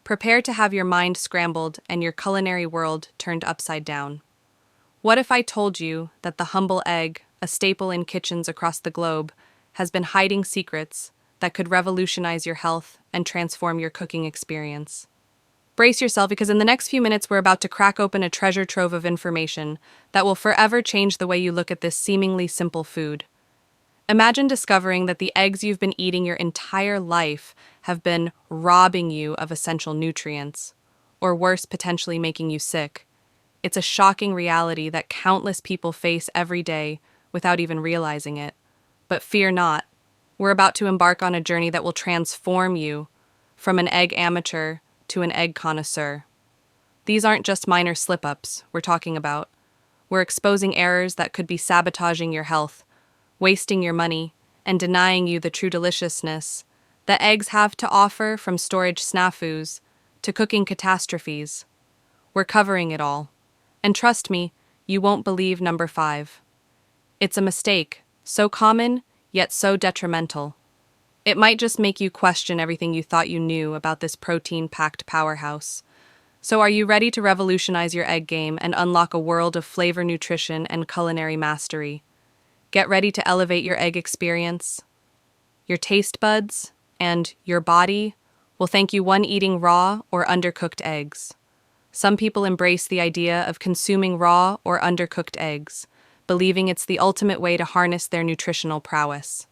Prepare to have your mind scrambled and your culinary world turned upside down. What if I told you that the humble egg, a staple in kitchens across the globe, has been hiding secrets that could revolutionize your health and transform your cooking experience? Brace yourself because in the next few minutes we're about to crack open a treasure trove of information that will forever change the way you look at this seemingly simple food. Imagine discovering that the eggs you've been eating your entire life have been robbing you of essential nutrients, or worse, potentially making you sick. It's a shocking reality that countless people face every day without even realizing it. But fear not, we're about to embark on a journey that will transform you from an egg amateur to an egg connoisseur. These aren't just minor slip-ups we're talking about. We're exposing errors that could be sabotaging your health, wasting your money, and denying you the true deliciousness that eggs have to offer, from storage snafus to cooking catastrophes. We're covering it all. And trust me, you won't believe number 5. It's a mistake, so common, yet so detrimental. It might just make you question everything you thought you knew about this protein-packed powerhouse. So are you ready to revolutionize your egg game and unlock a world of flavor, nutrition, and culinary mastery? Get ready to elevate your egg experience. Your taste buds and your body will thank you one eating raw or undercooked eggs. Some people embrace the idea of consuming raw or undercooked eggs, believing it's the ultimate way to harness their nutritional prowess.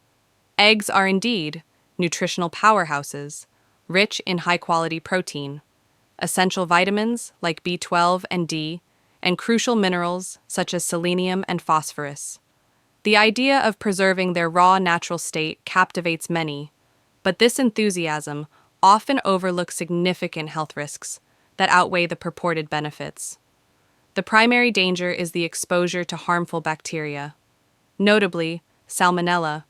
Eggs are indeed nutritional powerhouses, rich in high-quality protein, essential vitamins like B12 and D, and crucial minerals such as selenium and phosphorus. The idea of preserving their raw natural state captivates many, but this enthusiasm often overlooks significant health risks that outweigh the purported benefits. The primary danger is the exposure to harmful bacteria, notably Salmonella,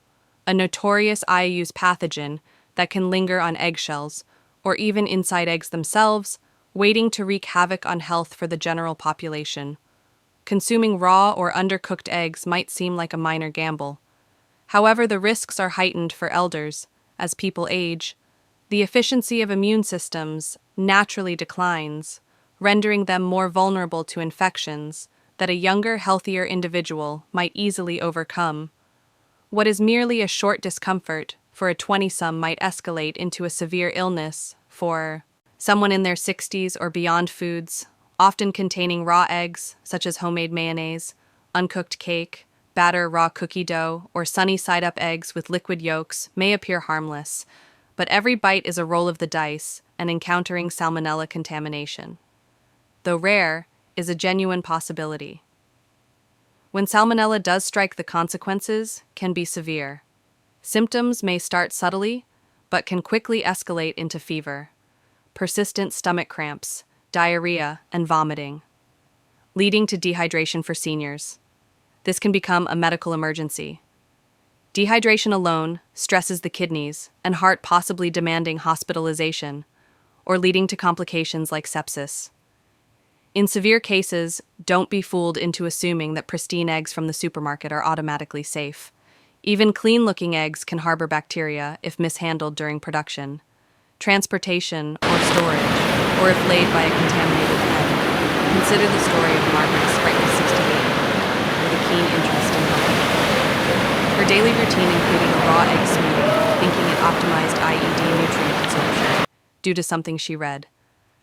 a notorious IU's pathogen that can linger on eggshells or even inside eggs themselves, waiting to wreak havoc on health for the general population. Consuming raw or undercooked eggs might seem like a minor gamble. However, the risks are heightened for elders. As people age, the efficiency of immune systems naturally declines, rendering them more vulnerable to infections that a younger, healthier individual might easily overcome. What is merely a short discomfort for a 20-some might escalate into a severe illness for someone in their 60s or beyond. Foods, often containing raw eggs, such as homemade mayonnaise, uncooked cake, batter raw cookie dough, or sunny-side-up eggs with liquid yolks, may appear harmless, but every bite is a roll of the dice and encountering Salmonella contamination. Though rare, is a genuine possibility. When Salmonella does strike, the consequences can be severe. Symptoms may start subtly, but can quickly escalate into fever, persistent stomach cramps, diarrhea, and vomiting, leading to dehydration for seniors. This can become a medical emergency. Dehydration alone stresses the kidneys and heart, possibly demanding hospitalization or leading to complications like sepsis. In severe cases, don't be fooled into assuming that pristine eggs from the supermarket are automatically safe. Even clean-looking eggs can harbor bacteria if mishandled during production, transportation, or storage, or if laid by a contaminated hen. Consider the story of Margaret, sprightly 68, with a keen interest in health. Her daily routine included a raw egg smoothie, thinking it optimized IED nutrient absorption, due to something she read.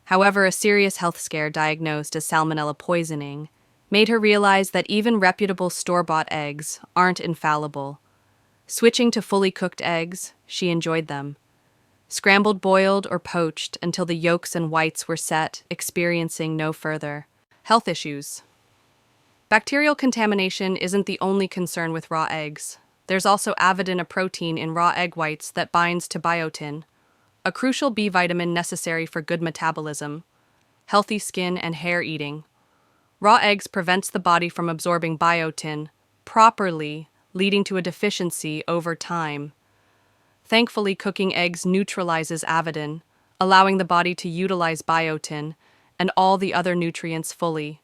However, a serious health scare diagnosed as salmonella poisoning made her realize that even reputable store-bought eggs aren't infallible. Switching to fully cooked eggs, she enjoyed them. Scrambled, boiled, or poached until the yolks and whites were set, experiencing no further health issues. Bacterial contamination isn't the only concern with raw eggs. There's also avidin, a protein in raw egg whites that binds to biotin, a crucial B vitamin necessary for good metabolism, healthy skin, and hair eating. Raw eggs prevents the body from absorbing biotin properly, leading to a deficiency over time. Thankfully, cooking eggs neutralizes avidin, allowing the body to utilize biotin and all the other nutrients fully.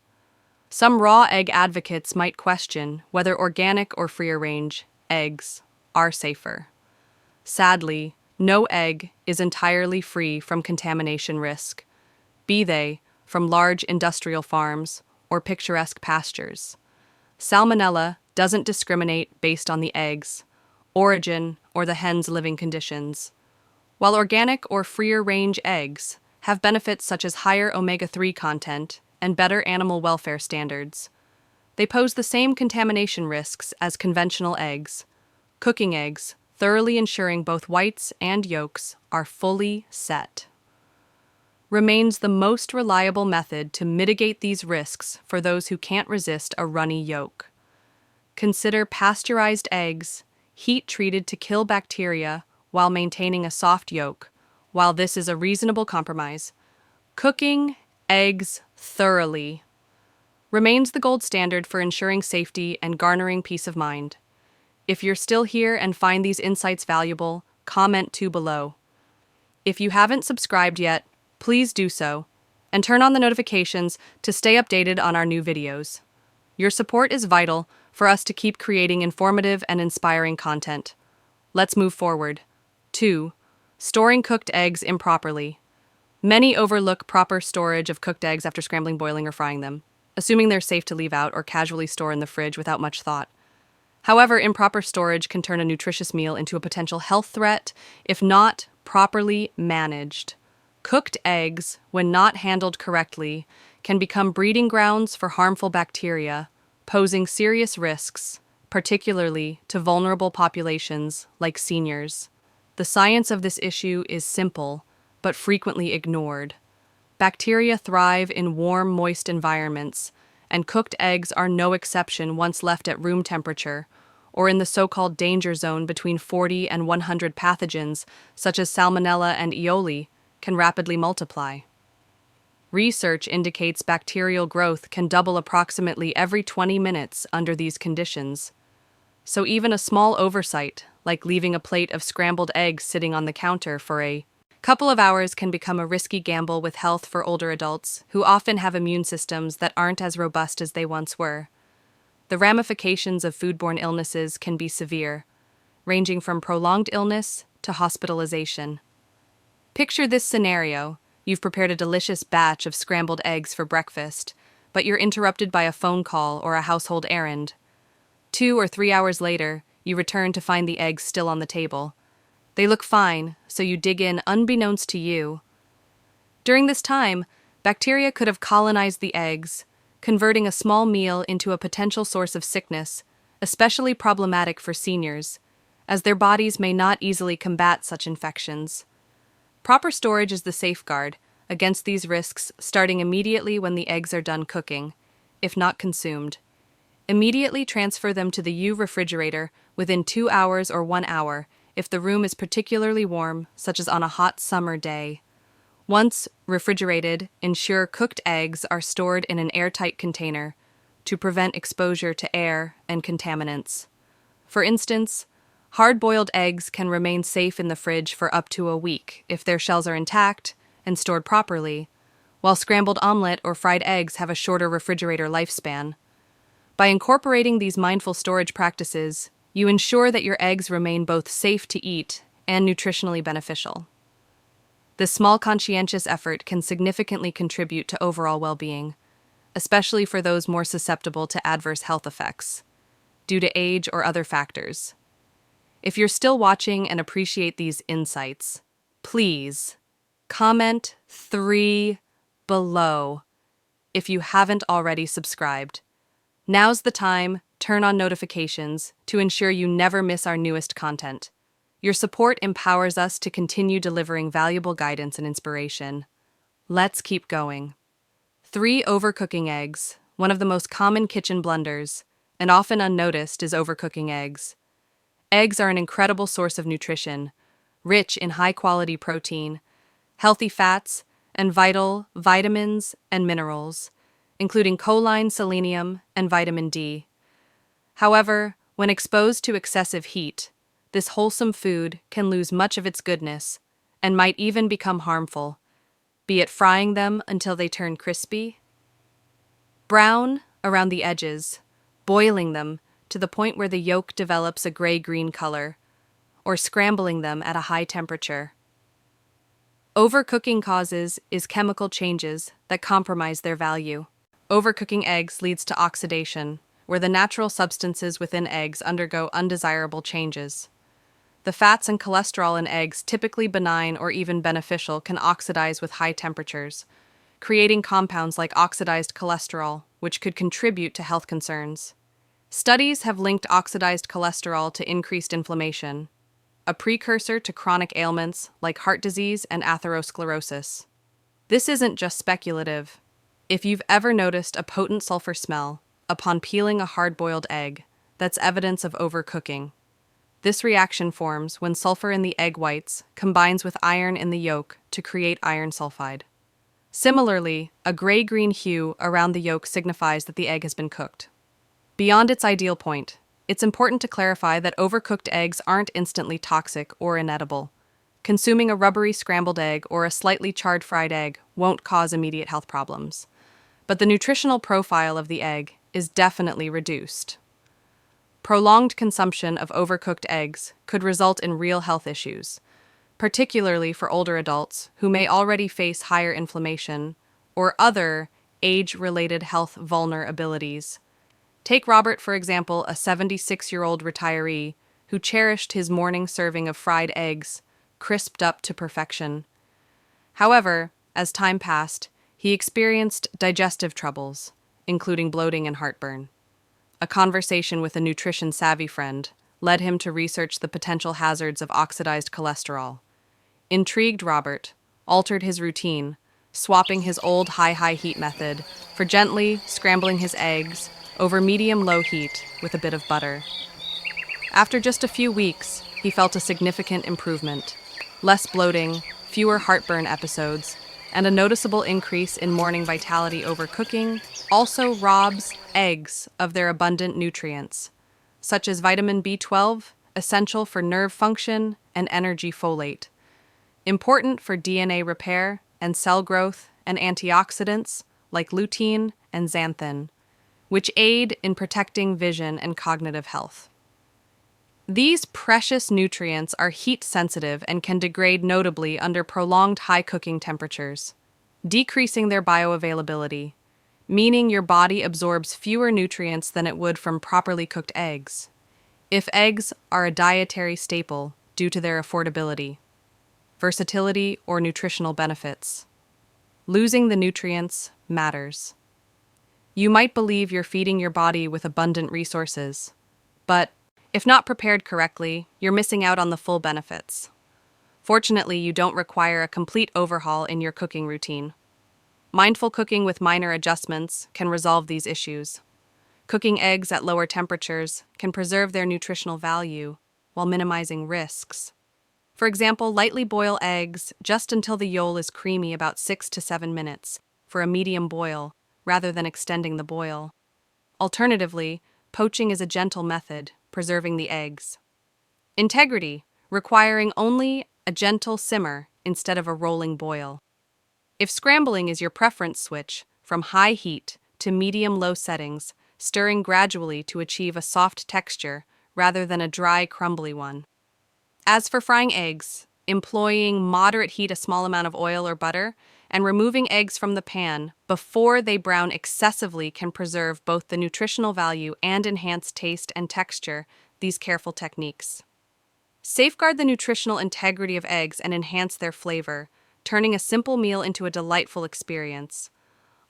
Some raw egg advocates might question whether organic or free-range eggs are safer. Sadly, No egg is entirely free from contamination risk, be they from large industrial farms or picturesque pastures. Salmonella doesn't discriminate based on the eggs, origin, or the hen's living conditions. While organic or freer-range eggs have benefits such as higher omega-3 content and better animal welfare standards, they pose the same contamination risks as conventional eggs. Cooking eggs, thoroughly ensuring both whites and yolks are fully set, remains the most reliable method to mitigate these risks for those who can't resist a runny yolk. Consider pasteurized eggs, heat-treated to kill bacteria while maintaining a soft yolk. While this is a reasonable compromise, cooking eggs thoroughly remains the gold standard for ensuring safety and garnering peace of mind. If you're still here and find these insights valuable, comment below. If you haven't subscribed yet, please do so, and turn on the notifications to stay updated on our new videos. Your support is vital for us to keep creating informative and inspiring content. Let's move forward. 2. Storing cooked eggs improperly. Many overlook proper storage of cooked eggs after scrambling, boiling, or frying them, assuming they're safe to leave out or casually store in the fridge without much thought. However, improper storage can turn a nutritious meal into a potential health threat if not properly managed. Cooked eggs, when not handled correctly, can become breeding grounds for harmful bacteria, posing serious risks, particularly to vulnerable populations like seniors. The science of this issue is simple, but frequently ignored. Bacteria thrive in warm, moist environments, and cooked eggs are no exception once left at room temperature, or in the so-called danger zone between 40 and 100 pathogens, such as Salmonella and E. coli, can rapidly multiply. Research indicates bacterial growth can double approximately every 20 minutes under these conditions. So even a small oversight, like leaving a plate of scrambled eggs sitting on the counter for a couple of hours, can become a risky gamble with health for older adults who often have immune systems that aren't as robust as they once were. The ramifications of foodborne illnesses can be severe, ranging from prolonged illness to hospitalization. Picture this scenario. You've prepared a delicious batch of scrambled eggs for breakfast, but you're interrupted by a phone call or a household errand. 2 or 3 hours later, you return to find the eggs still on the table. They look fine, so you dig in unbeknownst to you. During this time, bacteria could have colonized the eggs, converting a small meal into a potential source of sickness, especially problematic for seniors, as their bodies may not easily combat such infections. Proper storage is the safeguard against these risks, starting immediately when the eggs are done cooking, if not consumed. Immediately transfer them to the refrigerator within 2 hours or 1 hour if the room is particularly warm, such as on a hot summer day. Once refrigerated, ensure cooked eggs are stored in an airtight container to prevent exposure to air and contaminants. For instance, hard-boiled eggs can remain safe in the fridge for up to a week if their shells are intact and stored properly, while scrambled omelet or fried eggs have a shorter refrigerator lifespan. By incorporating these mindful storage practices, you ensure that your eggs remain both safe to eat and nutritionally beneficial. This small conscientious effort can significantly contribute to overall well-being, especially for those more susceptible to adverse health effects, due to age or other factors. If you're still watching and appreciate these insights, please comment 3 below if you haven't already subscribed. Now's the time, turn on notifications to ensure you never miss our newest content. Your support empowers us to continue delivering valuable guidance and inspiration. Let's keep going. 3 overcooking eggs. One of the most common kitchen blunders, and often unnoticed, is overcooking eggs. Eggs are an incredible source of nutrition, rich in high-quality protein, healthy fats, and vital vitamins and minerals, including choline, selenium, and vitamin D. However, when exposed to excessive heat, this wholesome food can lose much of its goodness and might even become harmful, be it frying them until they turn crispy, brown around the edges, boiling them to the point where the yolk develops a gray-green color, or scrambling them at a high temperature. Overcooking causes is chemical changes that compromise their value. Overcooking eggs leads to oxidation, where the natural substances within eggs undergo undesirable changes. The fats and cholesterol in eggs, typically benign or even beneficial, can oxidize with high temperatures, creating compounds like oxidized cholesterol, which could contribute to health concerns. Studies have linked oxidized cholesterol to increased inflammation, a precursor to chronic ailments like heart disease and atherosclerosis. This isn't just speculative. If you've ever noticed a potent sulfur smell upon peeling a hard-boiled egg, that's evidence of overcooking. This reaction forms when sulfur in the egg whites combines with iron in the yolk to create iron sulfide. Similarly, a gray-green hue around the yolk signifies that the egg has been cooked. Beyond its ideal point, it's important to clarify that overcooked eggs aren't instantly toxic or inedible. Consuming a rubbery scrambled egg or a slightly charred fried egg won't cause immediate health problems. But the nutritional profile of the egg is definitely reduced. Prolonged consumption of overcooked eggs could result in real health issues, particularly for older adults who may already face higher inflammation or other age-related health vulnerabilities. Take Robert, for example, a 76-year-old retiree who cherished his morning serving of fried eggs, crisped up to perfection. However, as time passed, he experienced digestive troubles, including bloating and heartburn. A conversation with a nutrition-savvy friend led him to research the potential hazards of oxidized cholesterol. Intrigued, Robert altered his routine, swapping his old high heat method for gently scrambling his eggs over medium-low heat with a bit of butter. After just a few weeks, he felt a significant improvement. Less bloating, fewer heartburn episodes, and a noticeable increase in morning vitality. Overcooking also robs eggs of their abundant nutrients, such as vitamin B12, essential for nerve function, and energy folate, important for DNA repair and cell growth, and antioxidants like lutein and xanthan, which aid in protecting vision and cognitive health. These precious nutrients are heat-sensitive and can degrade notably under prolonged high cooking temperatures, decreasing their bioavailability, meaning your body absorbs fewer nutrients than it would from properly cooked eggs. If eggs are a dietary staple due to their affordability, versatility, or nutritional benefits, losing the nutrients matters. You might believe you're feeding your body with abundant resources, but if not prepared correctly, you're missing out on the full benefits. Fortunately, you don't require a complete overhaul in your cooking routine. Mindful cooking with minor adjustments can resolve these issues. Cooking eggs at lower temperatures can preserve their nutritional value while minimizing risks. For example, lightly boil eggs just until the yolk is creamy, about 6 to 7 minutes, for a medium boil, rather than extending the boil. Alternatively, poaching is a gentle method, preserving the eggs. Integrity, requiring only a gentle simmer instead of a rolling boil. If scrambling is your preference, switch from high heat to medium-low settings, stirring gradually to achieve a soft texture rather than a dry, crumbly one. As for frying eggs, employing moderate heat, a small amount of oil or butter, and removing eggs from the pan before they brown excessively can preserve both the nutritional value and enhance taste and texture. These careful techniques safeguard the nutritional integrity of eggs and enhance their flavor, turning a simple meal into a delightful experience.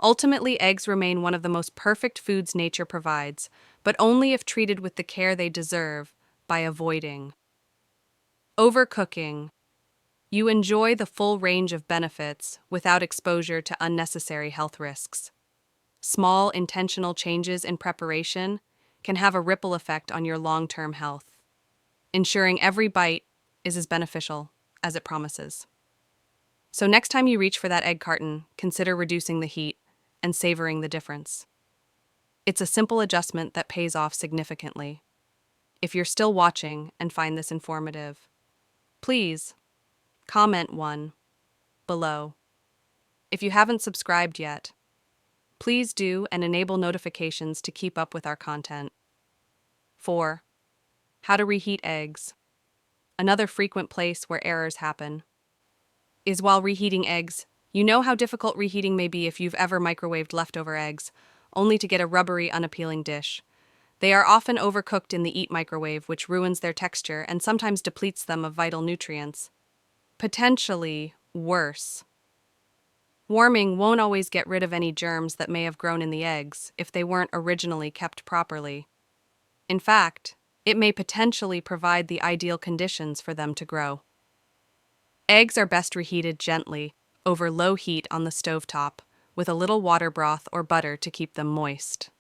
Ultimately, eggs remain one of the most perfect foods nature provides, but only if treated with the care they deserve by avoiding overcooking. You enjoy the full range of benefits without exposure to unnecessary health risks. Small, intentional changes in preparation can have a ripple effect on your long-term health, ensuring every bite is as beneficial as it promises. So next time you reach for that egg carton, consider reducing the heat and savoring the difference. It's a simple adjustment that pays off significantly. If you're still watching and find this informative, please comment 1 below. If you haven't subscribed yet, please do and enable notifications to keep up with our content. 4. How to reheat eggs. another frequent place where errors happen, is while reheating eggs. You know how difficult reheating may be if you've ever microwaved leftover eggs, only to get a rubbery, unappealing dish. They are often overcooked in the eat microwave, which ruins their texture and sometimes depletes them of vital nutrients. Potentially worse. Warming won't always get rid of any germs that may have grown in the eggs if they weren't originally kept properly. In fact, it may potentially provide the ideal conditions for them to grow. Eggs are best reheated gently, over low heat on the stovetop, with a little water broth or butter to keep them moist.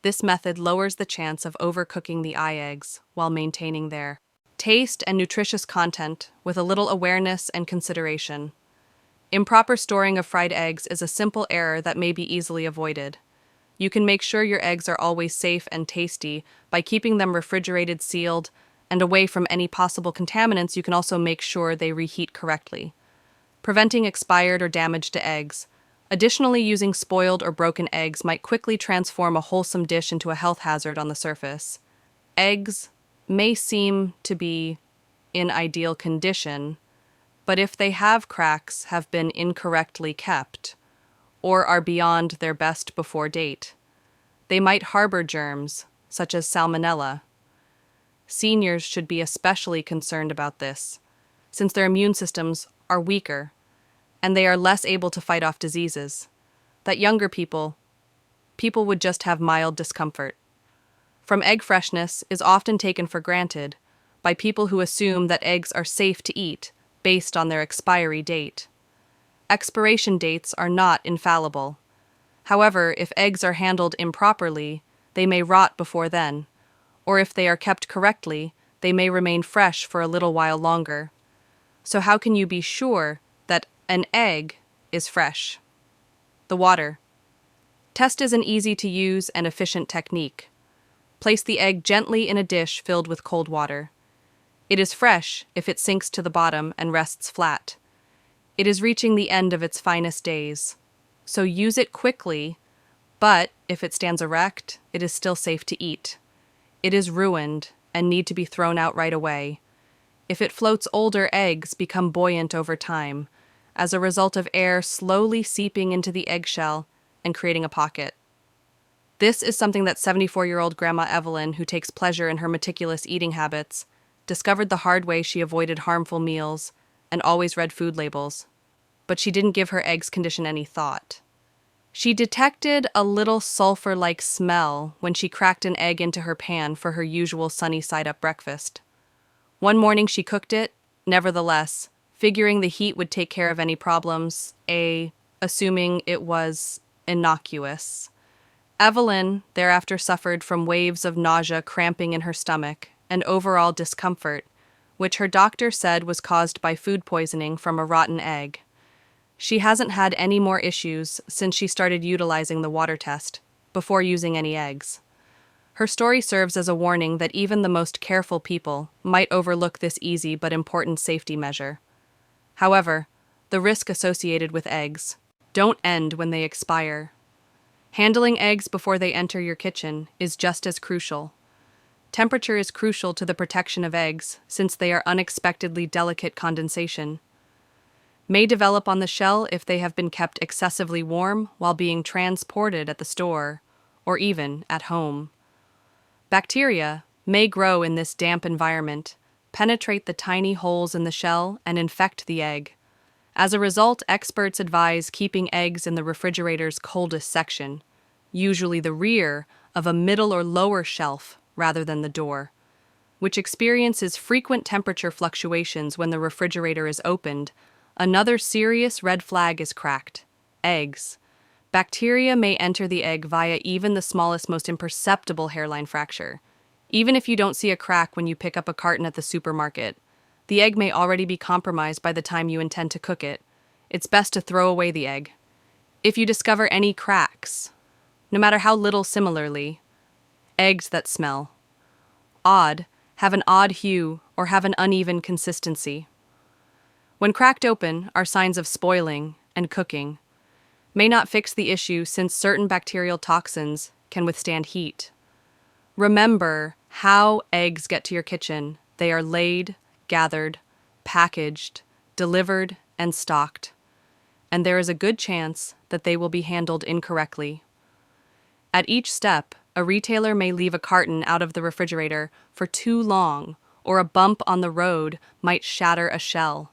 This method lowers the chance of overcooking the eggs while maintaining their taste and nutritious content with a little awareness and consideration. Improper storing of fried eggs is a simple error that may be easily avoided. You can make sure your eggs are always safe and tasty by keeping them refrigerated, sealed, and away from any possible contaminants. You can also make sure they reheat correctly, preventing expired or damaged eggs. Additionally, using spoiled or broken eggs might quickly transform a wholesome dish into a health hazard on the surface. Eggs may seem to be in ideal condition, but if they have cracks, have been incorrectly kept, or are beyond their best before date, they might harbor germs, such as Salmonella. Seniors should be especially concerned about this, since their immune systems are weaker and they are less able to fight off diseases. That younger people would just have mild discomfort. From egg freshness is often taken for granted by people who assume that eggs are safe to eat based on their expiry date. Expiration dates are not infallible. However, if eggs are handled improperly, they may rot before then, or if they are kept correctly, they may remain fresh for a little while longer. So how can you be sure that an egg is fresh? The water. Test is an easy-to-use and efficient technique. Place the egg gently in a dish filled with cold water. It is fresh if it sinks to the bottom and rests flat. It is reaching the end of its finest days. So use it quickly, but if it stands erect, it is still safe to eat. It is ruined and need to be thrown out right away. If it floats, older eggs become buoyant over time, as a result of air slowly seeping into the eggshell and creating a pocket. This is something that 74-year-old Grandma Evelyn, who takes pleasure in her meticulous eating habits, discovered the hard way. She avoided harmful meals and always read food labels. But she didn't give her eggs condition any thought. She detected a little sulfur-like smell when she cracked an egg into her pan for her usual sunny-side-up breakfast. One morning she cooked it, nevertheless, figuring the heat would take care of any problems, assuming it was innocuous. Evelyn thereafter suffered from waves of nausea, cramping in her stomach, and overall discomfort, which her doctor said was caused by food poisoning from a rotten egg. She hasn't had any more issues since she started utilizing the water test, before using any eggs. Her story serves as a warning that even the most careful people might overlook this easy but important safety measure. However, the risk associated with eggs don't end when they expire. Handling eggs before they enter your kitchen is just as crucial. Temperature is crucial to the protection of eggs since they are unexpectedly delicate. Condensation may develop on the shell if they have been kept excessively warm while being transported at the store or even at home. Bacteria may grow in this damp environment, penetrate the tiny holes in the shell, and infect the egg. As a result, experts advise keeping eggs in the refrigerator's coldest section, usually the rear of a middle or lower shelf rather than the door, which experiences frequent temperature fluctuations when the refrigerator is opened. Another serious red flag is cracked eggs. Bacteria may enter the egg via even the smallest, most imperceptible hairline fracture. Even if you don't see a crack when you pick up a carton at the supermarket, the egg may already be compromised by the time you intend to cook it. It's best to throw away the egg. If you discover any cracks, no matter how little, similarly, eggs that smell odd, have an odd hue, or have an uneven consistency, when cracked open, are signs of spoiling and cooking. May not fix the issue since certain bacterial toxins can withstand heat. Remember how eggs get to your kitchen. They are laid, gathered, packaged, delivered, and stocked, and there is a good chance that they will be handled incorrectly. At each step, a retailer may leave a carton out of the refrigerator for too long, or a bump on the road might shatter a shell.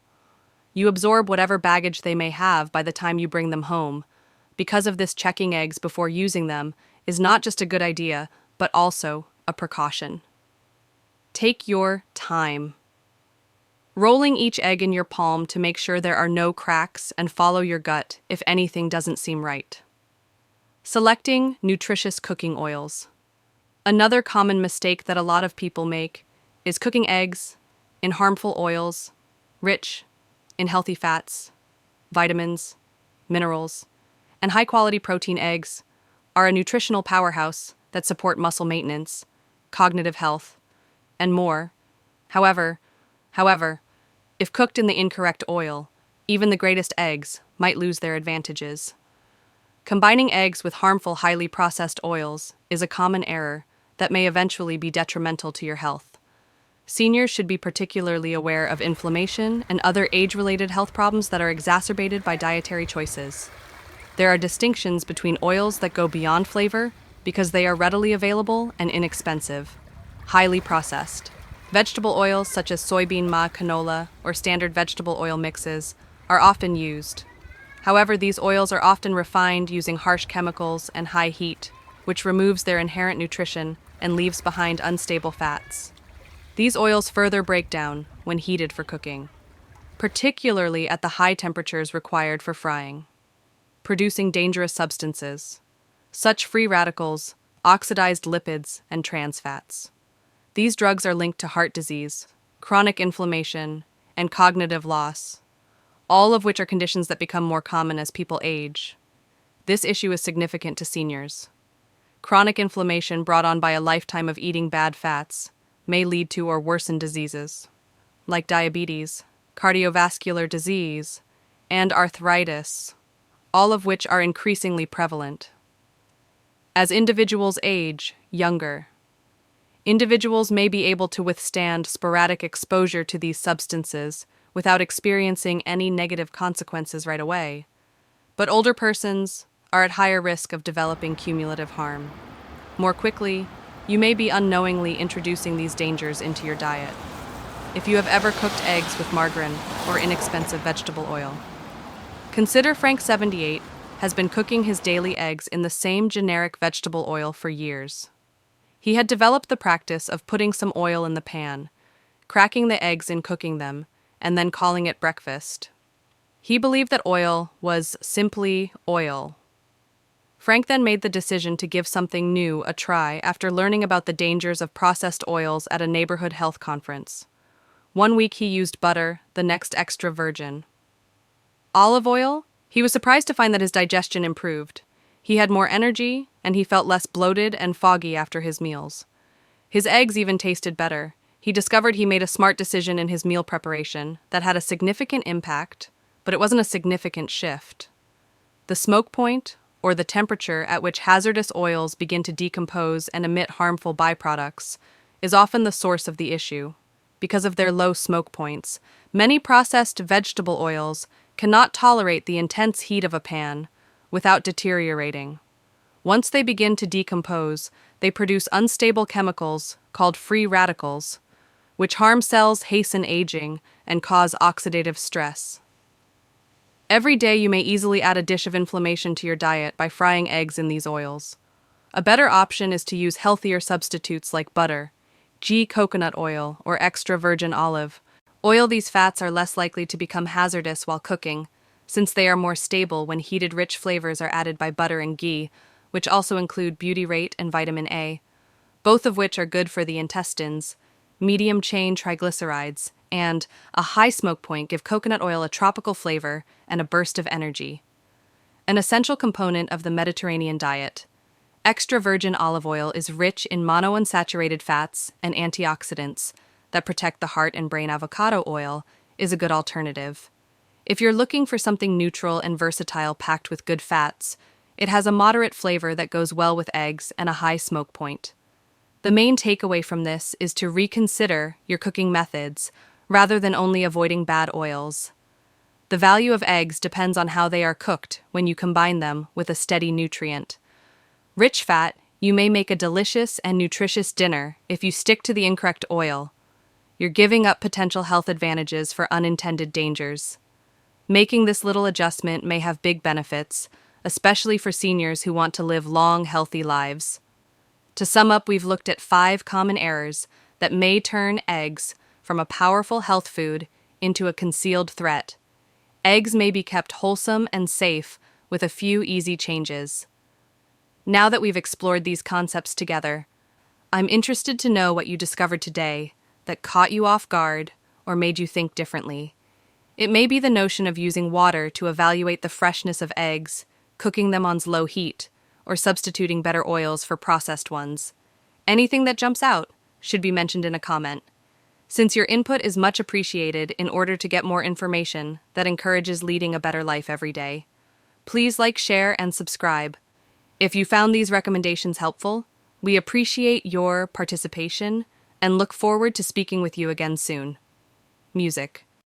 You absorb whatever baggage they may have by the time you bring them home. Because of this, checking eggs before using them is not just a good idea, but also a precaution. Take your time. Rolling each egg in your palm to make sure there are no cracks and follow your gut if anything doesn't seem right. Selecting nutritious cooking oils. Another common mistake that a lot of people make is cooking eggs in harmful oils, rich in healthy fats, vitamins, minerals, and high-quality protein. Eggs are a nutritional powerhouse that support muscle maintenance, cognitive health, and more. However, if cooked in the incorrect oil, even the greatest eggs might lose their advantages. Combining eggs with harmful, highly processed oils is a common error that may eventually be detrimental to your health. Seniors should be particularly aware of inflammation and other age-related health problems that are exacerbated by dietary choices. There are distinctions between oils that go beyond flavor because they are readily available and inexpensive. Highly processed. Vegetable oils such as soybean, canola, or standard vegetable oil mixes are often used. However, these oils are often refined using harsh chemicals and high heat, which removes their inherent nutrition and leaves behind unstable fats. These oils further break down when heated for cooking, particularly at the high temperatures required for frying, producing dangerous substances, such free radicals, oxidized lipids, and trans fats. These drugs are linked to heart disease, chronic inflammation, and cognitive loss, all of which are conditions that become more common as people age. This issue is significant to seniors. Chronic inflammation brought on by a lifetime of eating bad fats may lead to or worsen diseases, like diabetes, cardiovascular disease, and arthritis, all of which are increasingly prevalent. As individuals age younger, individuals may be able to withstand sporadic exposure to these substances without experiencing any negative consequences right away, but older persons are at higher risk of developing cumulative harm. More quickly, you may be unknowingly introducing these dangers into your diet. If you have ever cooked eggs with margarine or inexpensive vegetable oil, consider Frank 78 has been cooking his daily eggs in the same generic vegetable oil for years. He had developed the practice of putting some oil in the pan, cracking the eggs in cooking them, and then calling it breakfast. He believed that oil was simply oil. Frank then made the decision to give something new a try after learning about the dangers of processed oils at a neighborhood health conference. One week he used butter, the next extra virgin olive oil. He was surprised to find that his digestion improved. He had more energy, and he felt less bloated and foggy after his meals. His eggs even tasted better. He discovered he made a smart decision in his meal preparation that had a significant impact, but it wasn't a significant shift. The smoke point, or the temperature at which hazardous oils begin to decompose and emit harmful byproducts, is often the source of the issue. Because of their low smoke points, many processed vegetable oils cannot tolerate the intense heat of a pan without deteriorating. Once they begin to decompose, they produce unstable chemicals called free radicals, which harm cells, hasten aging, and cause oxidative stress. Every day you may easily add a dish of inflammation to your diet by frying eggs in these oils. A better option is to use healthier substitutes like butter, ghee coconut oil, or extra virgin olive oil. These fats are less likely to become hazardous while cooking, since they are more stable when heated. Rich flavors are added by butter and ghee, which also include butyrate and vitamin A, both of which are good for the intestines. Medium-chain triglycerides and a high smoke point give coconut oil a tropical flavor and a burst of energy. An essential component of the Mediterranean diet, extra virgin olive oil is rich in monounsaturated fats and antioxidants that protect the heart and brain. Avocado oil is a good alternative. If you're looking for something neutral and versatile packed with good fats, it has a moderate flavor that goes well with eggs and a high smoke point. The main takeaway from this is to reconsider your cooking methods rather than only avoiding bad oils. The value of eggs depends on how they are cooked when you combine them with a steady nutrient. Rich fat, you may make a delicious and nutritious dinner if you stick to the incorrect oil. You're giving up potential health advantages for unintended dangers. Making this little adjustment may have big benefits, especially for seniors who want to live long, healthy lives. To sum up, we've looked at 5 common errors that may turn eggs from a powerful health food into a concealed threat. Eggs may be kept wholesome and safe with a few easy changes. Now that we've explored these concepts together, I'm interested to know what you discovered today that caught you off guard or made you think differently. It may be the notion of using water to evaluate the freshness of eggs, cooking them on low heat, or substituting better oils for processed ones. Anything that jumps out should be mentioned in a comment. Since your input is much appreciated in order to get more information that encourages leading a better life every day. Please like, share, and subscribe. If you found these recommendations helpful, we appreciate your participation and look forward to speaking with you again soon. Music.